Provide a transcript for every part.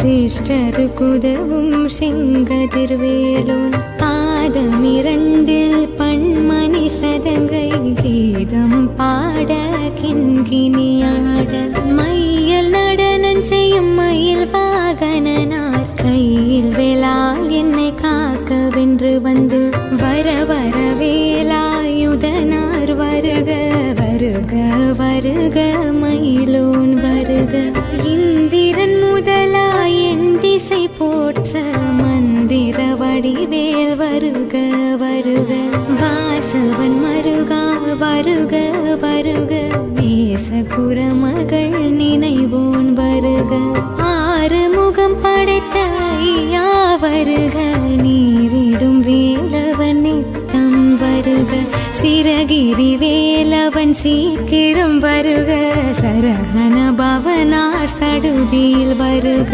சிஷ்டருக்குதவும் செங்கதிர்வேலும் பாதமிரண்டில் பண்மணி சதங்கை கீதம் பாட கிண்கிணியாட மையல் நடனம் செய்யும் மயில் வாகனனார் கையில் வேளால் என்னை காக்க வென்று வந்து வர வர வேலாயுதனார் வருக வருக வருக மயிலோன் வருக இந்திரன் முதலாய் என் திசை போற்ற மந்திர வடிவேல் வருக வருக வாசவன் மருகா வருக வருக நேச குரமகள் நினைவோன் வருக ஆறு முகம் படைத்த ஐயா வருக நீரிடும் வேலவன் நித்தம் வருக சிறகிரி வேலவன் சீக்கிரம் வருக சரஹன பவனார் சடுதியில் வருக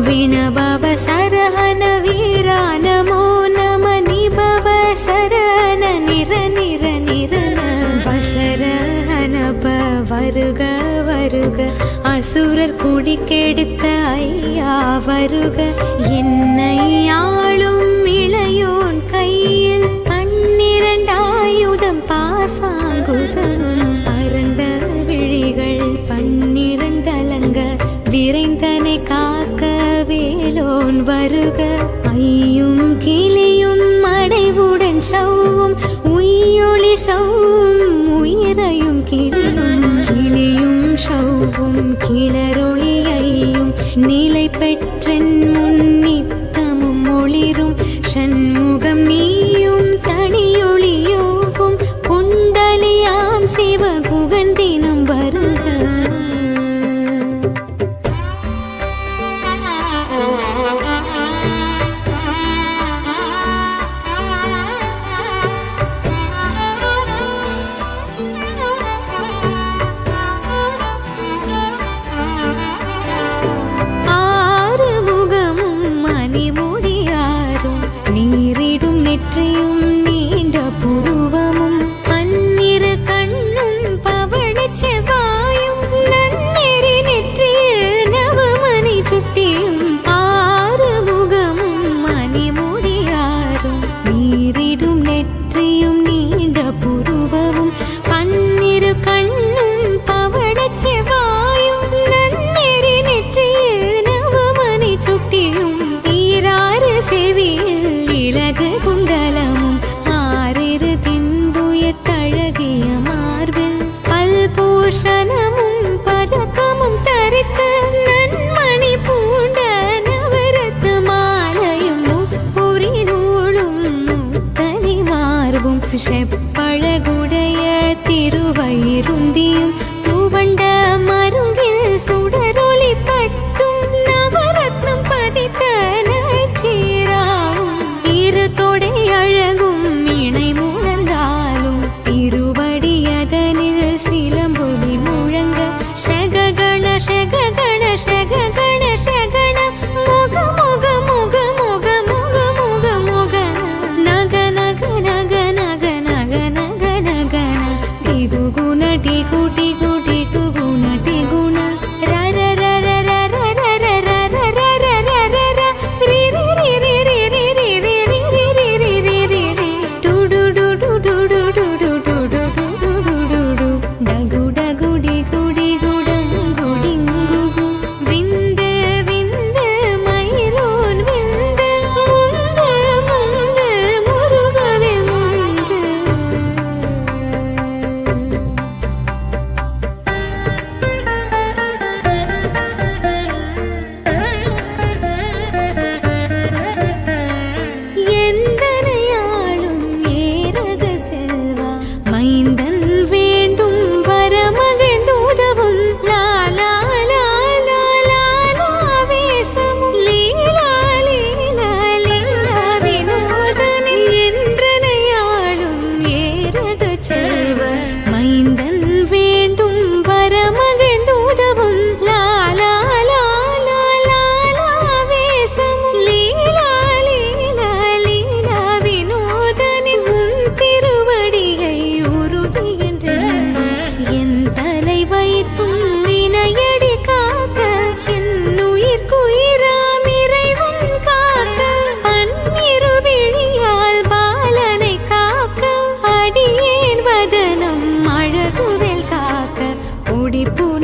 विणभव सरहन वीरा नमो नम निभव सरहन निर निर निरन वसरहन வருக வருக அசுரர் குடி கெடுத்த ஐயா வருக என்னை ஆளும் இளையோன் கையில் 12 ஆயுதம் பாசாங்குசமும் பரந்த விழிகள் 12 அலங்க விரைந்தனை காக்க வேலோன் வருக ஐயும் கிளியும் அடைவுடன் சவ்வும் உயிரொளி சவ்வும் உயிரையும் கிளியும் சவ்வும் கிளரொளியையும் நிலை பெற்றன் முன்னித்தமும் ஒளிரும் சண்முகம் நீயும் தனியொளியோவும் குண்டலியாம் சிவகுகன் தினம் வருக ஆறுமுகம்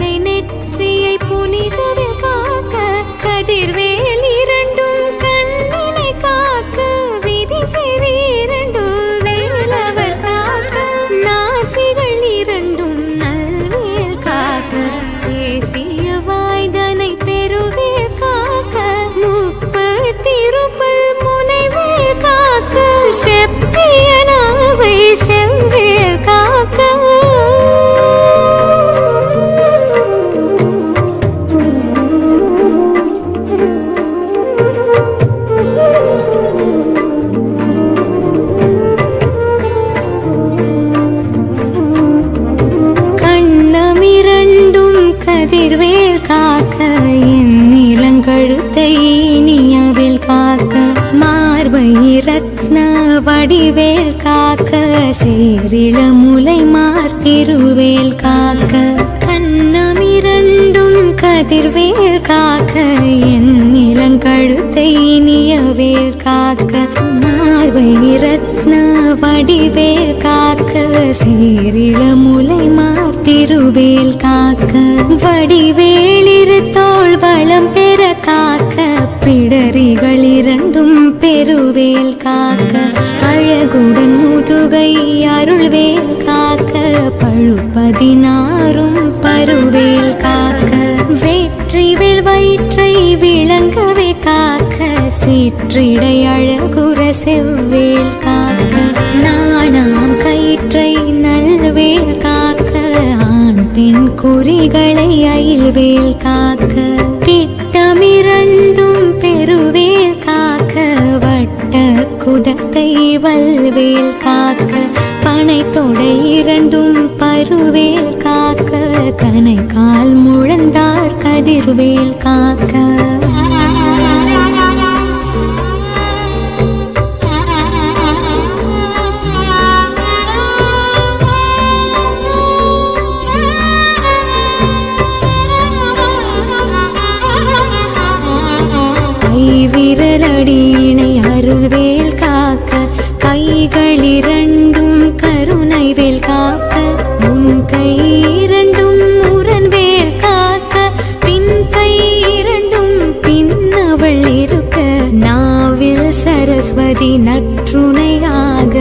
தலை நெற்றியை புனிதவில் காக்க கதிர்வேல் இரண்டும் கண்ணினை காக்க விதி செவிரண்டும் வேலவர் காக்க நாசிகள் இரண்டும் நல்வேல் காக்க தேசிய வாய்தனை பெருவேல் காக்க முப்பத்திருப்பல் முனைவேல் காக்க செப்பிய நாவை செவ்வேல் காக்க கதிர்வேல் காக்க என் இளங்கழுத்தை இனியவேல் காக்க மார்பை ரத்ன வடிவேல் காக்க சேரிள முலை மார்த்திருவேல் காக்க கண்ணமிரண்டும் கதிர்வேல் காக்க என் இளங்கழுத்தை இனியவேல் காக்க மார்பை ரத்ன வடிவேல் காக்க சேரிள முலை மார்த்திருவேல் காக்க வடிவேலிரு தோள் வளம் பெற காக்க பிடரிகள் இரண்டும் பெருவேல் காக்க அழகுடன் முதுகை அருள்வேல் காக்க பழுப்பதினாரும் பருவேல் காக்க வெற்றிவேல் வயிற்றை விளங்கவே காக்க சிற்றிடை அழகுற செவ்வேல் காக்க நாணாம் கயிற்றை நல்வேல் காக்க ஆண் பெண் குறிகளை அயில்வேல் காக்க திட்டமிரண்டும் பெருவேல் காக்க வட்ட குதத்தை வல்வேல் காக்க பனை தொடை இரண்டும் பருவேல் காக்க கனை கால் முழந்தார் கதிர்வேல் காக்க விரலடியினை அருள்வேல் காக்க கைகள் இரண்டும் கருணைவேல் காக்க முன் கை இரண்டும் முரண்வேல் காக்க பின் கை இரண்டும் பின்னவள் இருக்க நாவில் சரஸ்வதி நற்றுணையாக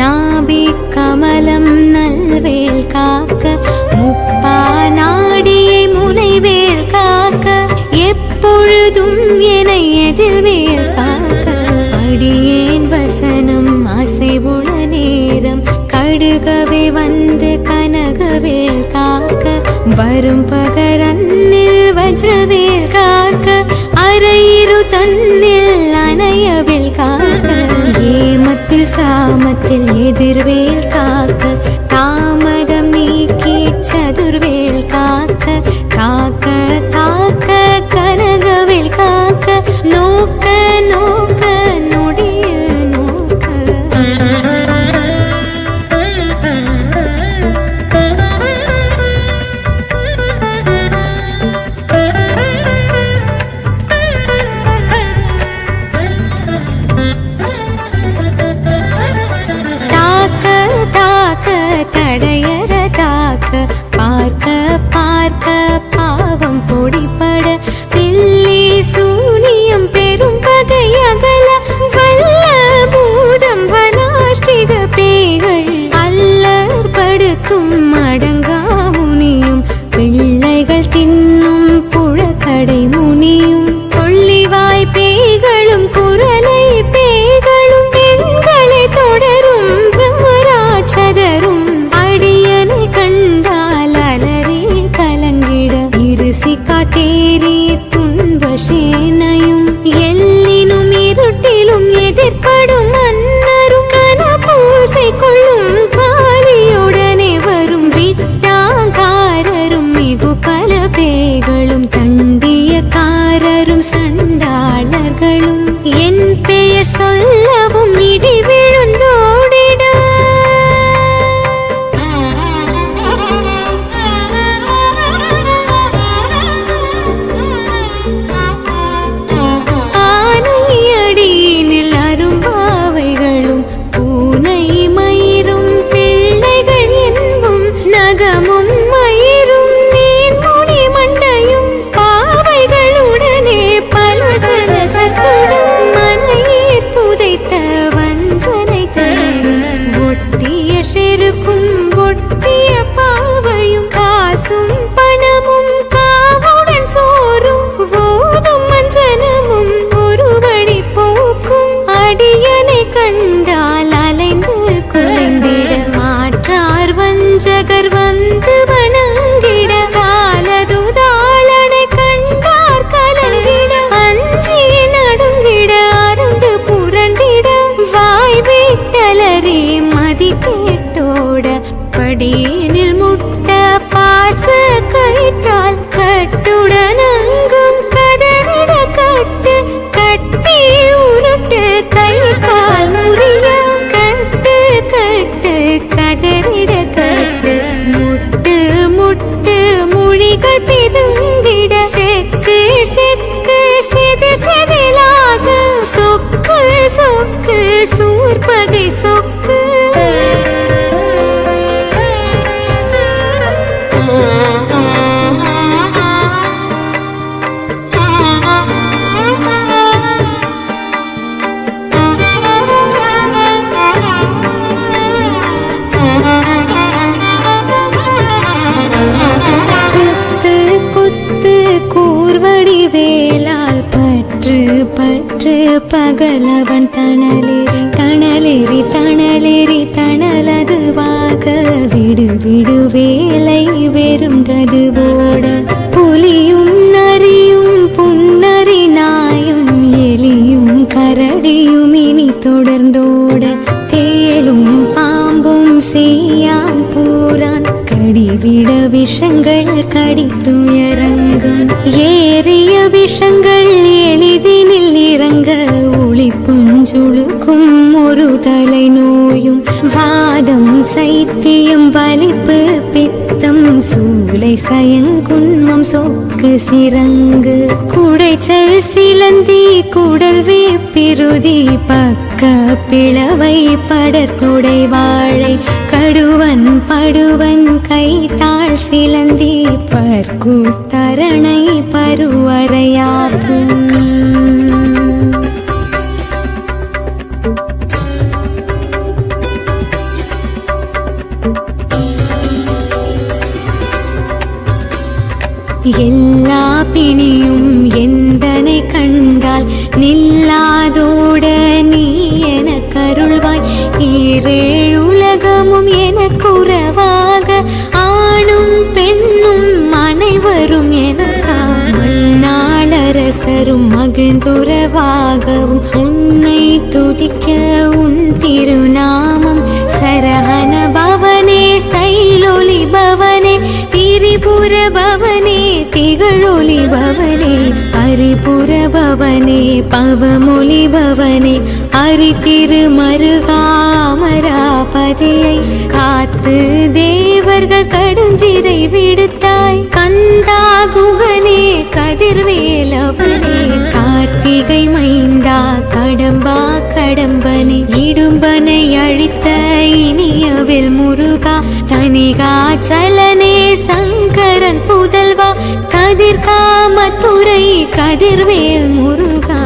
நாபி கமலம் நல்வேல் காக்க முப்பா நாடியை முனைவேல் காக்க எப்பொழுதும் என எதிர்வேல் காக்க அடியேன் வசனம் அசைவுள நேரம் கடுகவே வந்து கனகவேல் காக்க வரும் பகரன்னில் வஜ்ரவேல் காக்க அரையிரு தன்னில் அணையவேல் காக்க ஏமத்தில் சாமத்தில் எதிர்வேல் காக்க தாமதம் நீக்கி சதுர்வேல் காக்க காக்க காக்க கனகவேல் காக்க நோக்க நோக்க நொடியில் நோக்க தாக்க தாக்க தடையற தாக்க பார்க்க பார்க்க பாவம் பொடிபட பில்லி சூனியம் பெரும் பகை அகல வல்ல பூதம் வனாஷ்டிக பேய்கள் அல்லர் படுத்தும் அடங்கா முனியும் பிள்ளைகள் தின்னும் புழக்கடை முனியும் கொள்ளிவாய் பேய்களும் குரலை பேய்களும் பெண்களை தொடரும் பிரம்மராட்சதரும் அடியனை கண்டால் அலறி கலங்கிட இருசி காட்டேரி துன்ப சேனையும் எல்லினும் இருட்டிலும் எதிர்ப்படும் மன்னரும் கனபூசை கொள்ளும் காலியுடனே வரும் விட்டாங்காரரும் மிகு பல பேய்களும் தண்டியக்காரரும் சண்டாளர்களும் என் பெயர் சொல்லவும் இடி விழுந்தோடிட ஆனையடியினில் அரும்பாவைகளும் பூனை மயிரும் பிள்ளைகள் என்பும் நகமும் மயிரும் நீன்முடி சூர்பகை சொக்கு வேலால் பற்று பற்று பகலவன் தணலேறி தணலேறி தணலேறி தணலதுவாக விடு விடு வேலை வெறுண்டது போட புலியும் நரியும் புன்னரி நாயும் எலியும் கரடியும் இனி தொடர்ந்தோட தேலும் பாம்பும் செய்யான் பூரான் கடிவிட விஷங்கள் கடித்துயரங்கும் ஏறிய விஷங்கள் எளிதினில் இறங்க ஒளிப்புஞ்சுழுக்கும் ஒரு தலை நோயும் வாதம் சைத்தியம் வலிப்பு பித்தம் சூலை சயங்குன்மம் சொக்கு சிறங்கு குடைச்சல் சிலந்தி குடல் வேப்பிருதி பக்க பிளவை படத்தொடை வாழை கடுவன் படுவன் கைத்தாள் சிலந்தி பற்குத்தரணை பருவரையாக்கும் எல்லா பிணியும் எந்தனை கண்டால் நில்லாதோட நீ என கருள்வாய் ஈரேழுலகமும் எனக்குறவாக ஆணும் பெண்ணும் அனைவரும் எனக்கா மண்ணாளரசரும் மகிழ்ந்துறவாகவும் உன்னை துதிக்க உன் திருநாமம் சரஹண பவனே சைலொலி பவனே திரிபுர பவனே திகழொலி பவனே பரிபுர பவனே பவமொழி பவனே அரிதிருமருகாமராபதியை காத்து தேவர்கள் கடுஞ்சிறை விடுத்தாய் கந்தா குகனே கதிர்வேலவனே கார்த்திகை மைந்தா கடம்பா கடம்பனே இடும்பனை அழித்த இனியவில் முருகா தனிகாச்சலனே சங்கரன் புதல்வா கதிர்காமத்துறை கதிர்வேல் முருகா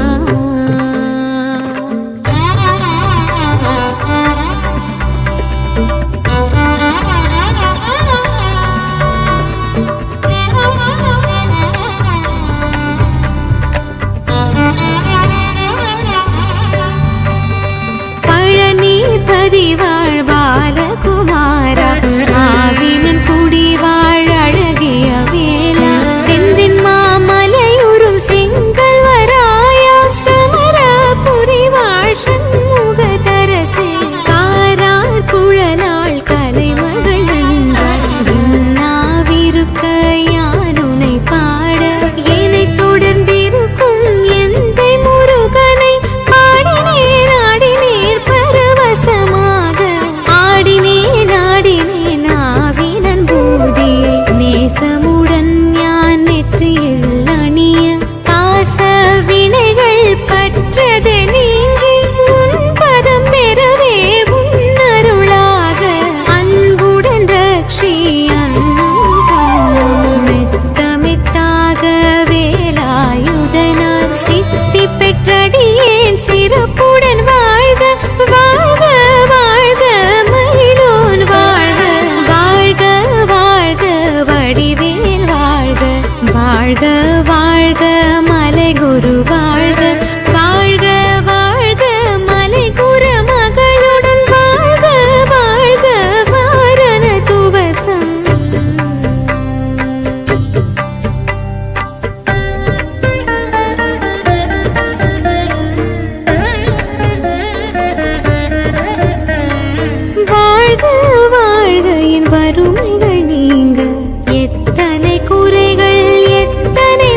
பழனிபதி வாழ்வால குமாரா ஆவினன் குடி வாழ் அழகிய வேலா செந்தின் மாமலையுறும் செங்கல் வராயா சமரபுரி வாழ் சண்முகதரசே காரார் குழலாள் கலைமகள் நன்றாய் இன்னாவிருக்க யானுனை பாட என்னை தொடர்ந்திருக்கும் எந்தை முருகனை பாடினேன் ஆடினேன் பரவசமாக ஆடினேன் ஆடினேன் ஆவினன் பூதியை நேசமுடன் ஞான் நெற்றியில் அணிய பாச வினைகள் பற்றது நீங்கி உன் பதம் பெறவே உன்னருளாக அன்புடன் ரக்ஷி அன்னும் சொன்னும் மெத்த மெத்தாக வேலாயுதனார் சித்தி பெற்றடியேன் சிறப்புடன் வாழ்க வாழ்க வாழ்க மயிலோன் வாழ்க வாழ்க வாழ்க வடிவேல் வாழ்க வாழ்க வாழ்க மலை குரு வாழ்க வாழ்க வாழ்க மலை குரு மகளுடன் வாழ்க வாழ்க வாரண துவசம் வாழ்க வாழ்க என் வறுமைகள் நீங்க எத்தனை குறைகள் எத்தனை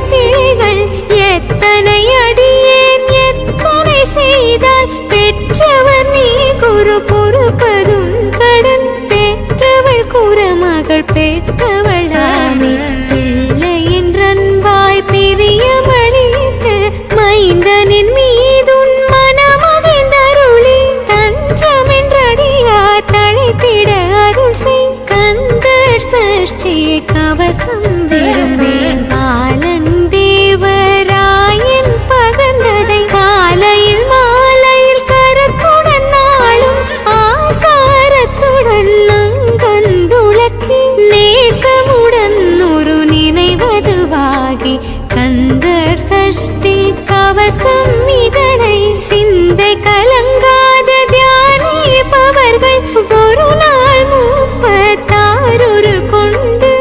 சஷ்டி கவசம் இதனை சிந்தை கலங்காத தியானிப்பவர்கள் ஒரு நாள் 36 கொண்டு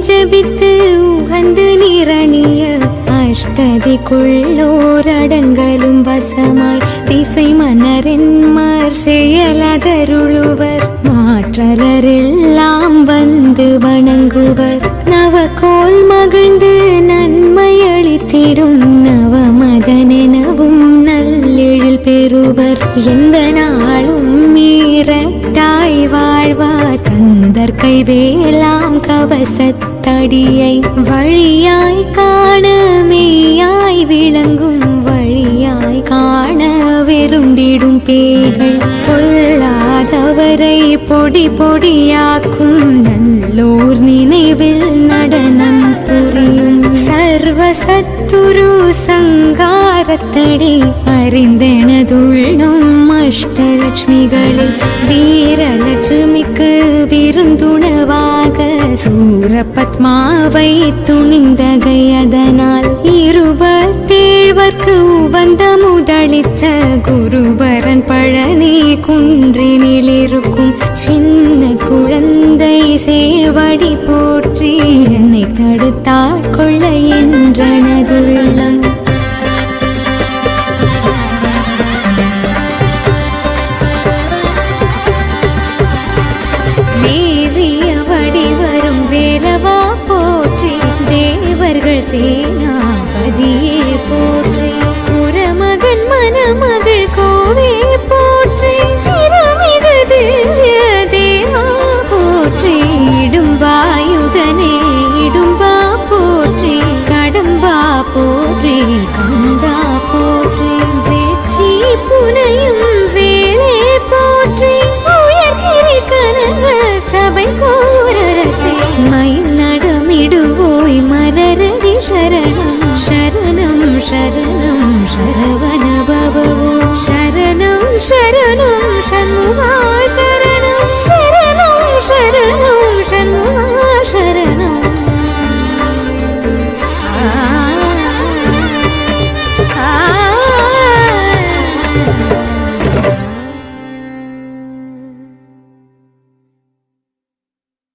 ஜபித்து உகந்து நிரணிய அஷ்டதிக்குள்ளோரடங்கலும் வசமாய் திசை மன்னரென்மார் செயலதருளுவர் மாற்றலரெல்லாம் வந்து வணங்குவர் நவகோல் மகிழ்ந்து நன்மையளித்திடும் நவமதனெனவும் நல்லெழில் பெறுவர் எந்த நாளும் மீறட்டாய் வாழ்வார் கந்தர் கைவேலாம் கவசத்தடியை வழியாய் காண மெய்யாய் விளங்கும் வழியாய் காண வெறுண்டிடும் பேய்கள் பொல்லாதவரை பொடி பொடியாக்கும் நல்லோர் நினைவில் நடனம் புரியும் சர்வசத்துரு சங்காரத்தடி அறிந்தெனதுள்ளும் அஷ்டலட்சுமிகளில் வீரலட்சுமிக்கு விருந்துணவாக சூரபத்மாவை துணிந்தகை அதனால் 27 உவந்த முதலித்த குருபரன் பழனி குன்றினில் இருக்கும் சின்ன குழந்தை சேவடி போற்றி என்னை தடுத்தாட்கொள்ள என்றனதுள்ளம் தேவிய வடிவரும் வேலவா போற்றி தேவர்கள் சேனாபதியே போற்றி புறமகன் மணமகள் கோவே போற்றி சிறமிகு திவ்ய தேவா போற்றி இடும்பாயுதனே இடும்பா போற்றி கடம்பா போற்றி கந்தா போற்றி வேட்சி புனையும் வேளே போற்றி உயர்கிரி கனக சபை கோரரசே மயில் நடமிடுவோய் மலரடி சரணம் சரணம் சரணம் சரவண பவோ சரணம் சரணம் சண்முகா